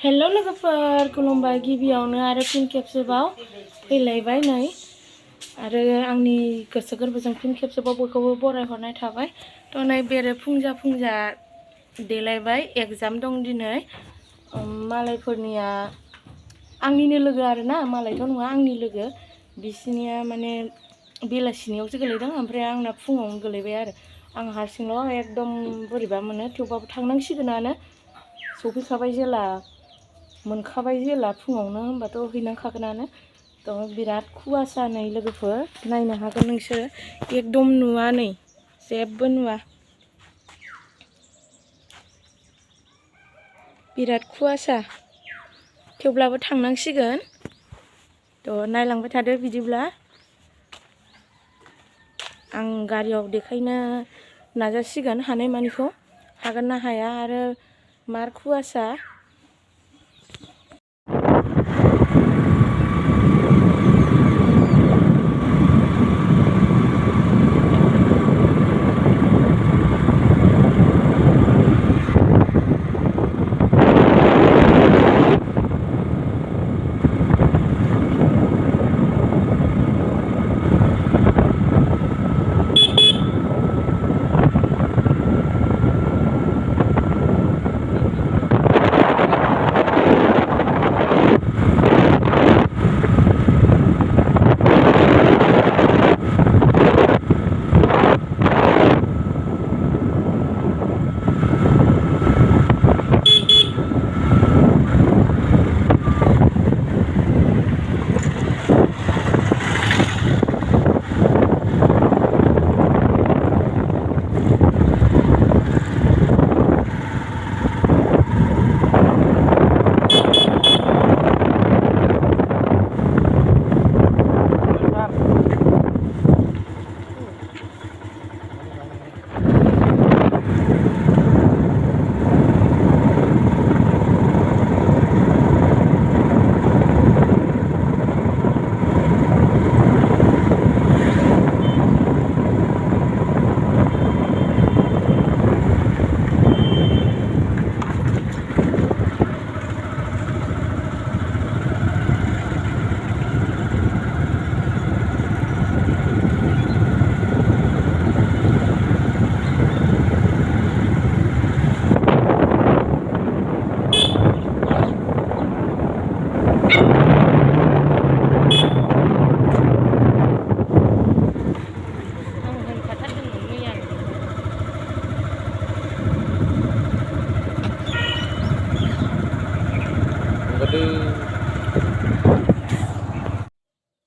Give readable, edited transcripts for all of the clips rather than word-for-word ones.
Hello लोगोफोर खुलुमबाय गिबियावनो आरो फिन खेबसेबाव फैलायबाय नै आरो आंनि गोसो गोरबोजों फिन खेबसेबाव बयखौबो बरायहरनाय थाबाय थ' नै बेरे फुंजा फुंजा देलायबाय एग्जाम दं दिनै मालायफोरनिया आंनिनो लोगो आरोना मालायथ' नङा आंनि लोगो बिसिनिया माने बेलासिनियावसो गोलैदों ओमफ्राय आंना फुङावनो गोलैबाय आरो आं हारसिंल' एकदम बोरैबा मोनो थेवबाबो थांनांसिगोनानो सफैखाबाय जेला मोनखाबाय जेला फुङावनो होनबाथ' हैनांखागोनानो थ' बिराद खुवासा नै लोगोफोर नायनो हागोन नोंसोर एकदम नुवा नै जेबो नुवा बिराद खुवासा थेवब्लाबो थांनांसिगोन थ' नायलांबाय थादो बिदिब्ला आं गारियाव देखायनो नाजासिगोन हानायमानिखौ हागोन ना हाया आरो मार खुवासा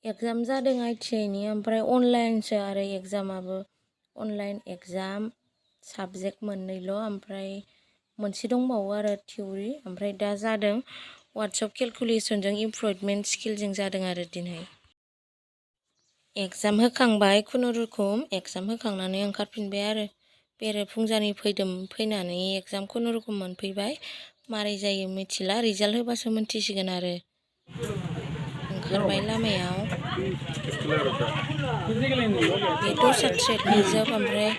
एग्जाम जादों ITI नि ओमफ्राय अनलाइनसो आरो एग्जामाबो अनलाइन एग्जाम साबजेक्ट मोननैल' ओमफ्राय मोनसे दंबावो आरो थिउरि ओमफ्राय दा जादों वाट्सएप केलकुलेसनजों इमप्रुभमेन्ट स्किलजों जादों आरो दिनै एग्जाम होखांबाय खुनुरुखुम एग्जाम होखांनानै ओंखारफिनबाय आरो बेरेफुंजानि फैनानै एग्जाम खुनुरुखुम मोनफैबाय मारै जायो मिथिला रिजाल्ट होबासो मोनथिसिगोन आरो ओंखारबाय लामायाव बे दस्रा ट्रेकनि जोब ओमफ्राय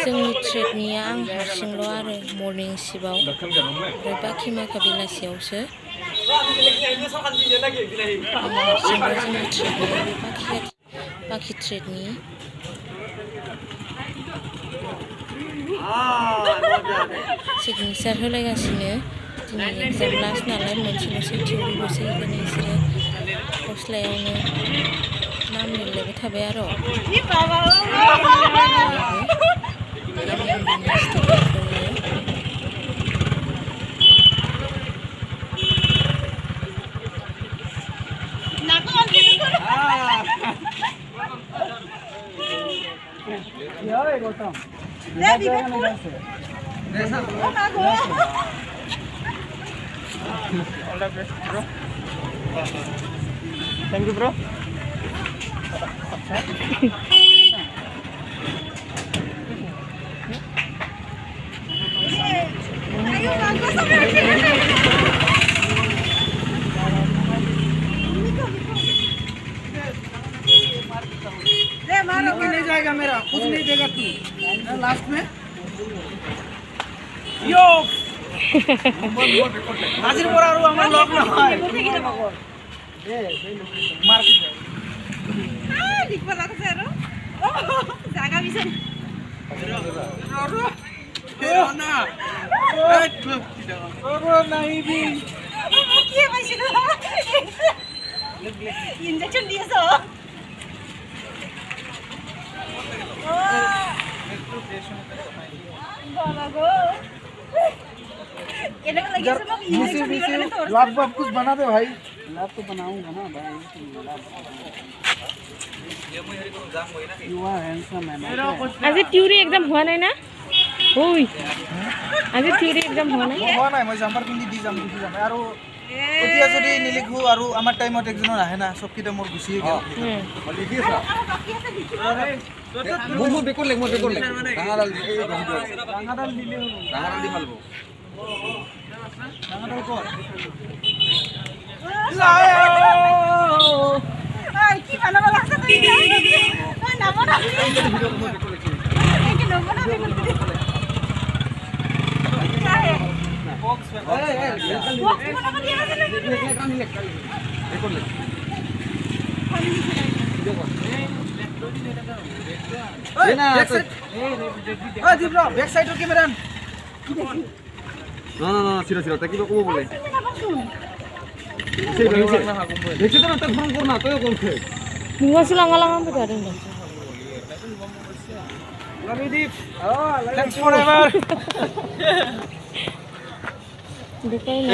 जोंनि ट्रेकनिया आं हारसिंल' आरो मर्निं शिफ्टआव ओमफ्राय बाखि माखा बेलासियावसो हारसिंल' जोंनि ट्रेकनिया बे बाखि ट्रेकनि सिगनेचार होलायगासिनो दिनै एग्जाम लास्ट नालाय मोनसेल'सै थिउरिल'सै बेखायनो बिसोरो गस्लायावनो नाम लिरलायबाय थाबाय आरो Thank you, bro. नहीं जाएगा मेरा, कुछ नहीं देगा तू लास्ट में। यो हाजिर बोरारू আমার লগ না হয় মার লিখবা লাগছে আর জায়গা বিছে না नहीं भी কি পাইছিল ইনজেকশন দিয়েছো लाभ कुछ बना दे भाई। लाभ तो बनाऊंगा ना भाई। आज ट्यूरी एकदम हुआ नहीं ना ओई आज ट्यूरी एकदम हुआ नहीं मैं जाम्पार पिंडी दी जाम यार এতিয়া যদি নিলিখো আৰু আমাৰ টাইমত একজনৰ আহে না সব কিটা মোৰ গুছিয়ে গেল লিখি আছে মু বেকল লেখ ডাঙাডাল দিলে ডাঙাডাল দি মালবো ডাঙাডাল কর আই কি বানাবা লাগছে তুই ওই নামো না কি নামো না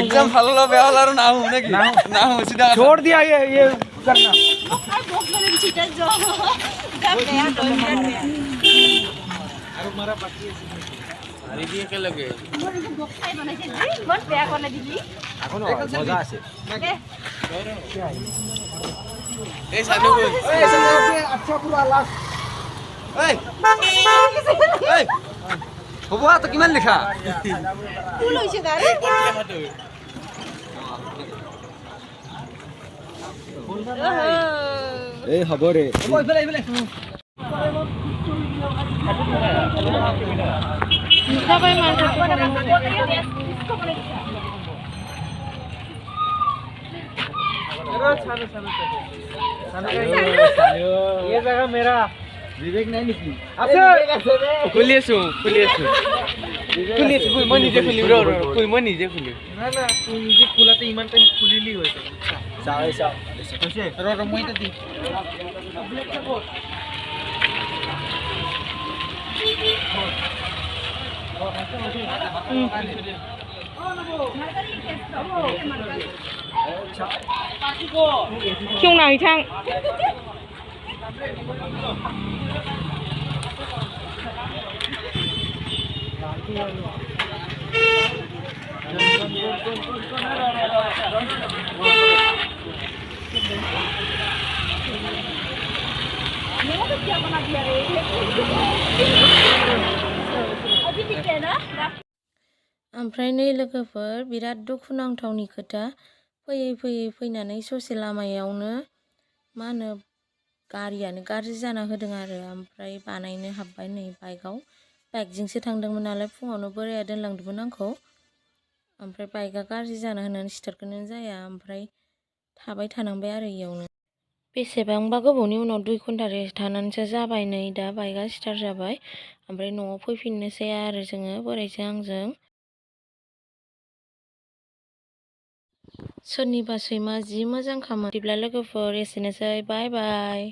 एग्जाम हल्ला बेहला ना होने की ना हो सीधा छोड़ दिया ये करना अरे मारा बाकी अरे ये के लगे मन बेया करने दिली এখন মজা আছে এই সানু এই अच्छा पूरा लास्ट এই এই হ'ব তো কিমান লিখা ফুল হৈছে দাৰে এই হ'ব ৰে এইফালে মিঠা পাই মাংস ये जगह मेरा विवेक नहीं निकली खुलिएछु मैं निजे खुली मैं निजे खुली ना तू निजे खुला तो इमान टाइम खुलिली होय कैसे रो मैं तो दी chung nào chăng ओमफ्राय नै लोगोफोर बिराद दुखुनांथावनि खोथा फैनानै ससे लामायावनो मा होनो गारियानो गाज्रि जाना होदों आरो ओमफ्राय बानायनो हाबबाय नै बाइकआव बाइकजोंसो थांदोंमोन नालाय फुङावनो बोराया दोनलांदोंमोन आंखौ ओमफ्राय बाइकआ गाज्रि जाना होनानै स्टार्टखौनो जाया ओमफ्राय थाबाय थानांबाय आरो इयावनो बेसेबांबा गोबावनि उनाव 2 घन्टा रेस्ट थानानैसो जाबाय नै दा बाइकआ स्टार्ट जाबाय ओमफ्राय न'आव फैफिननोसै आरो जोङो बोरायजों आंजों सोरनिबा सैमा जि मोजां खामो बिदिब्ला लोगोफोर एसेनोसै बाय बाय।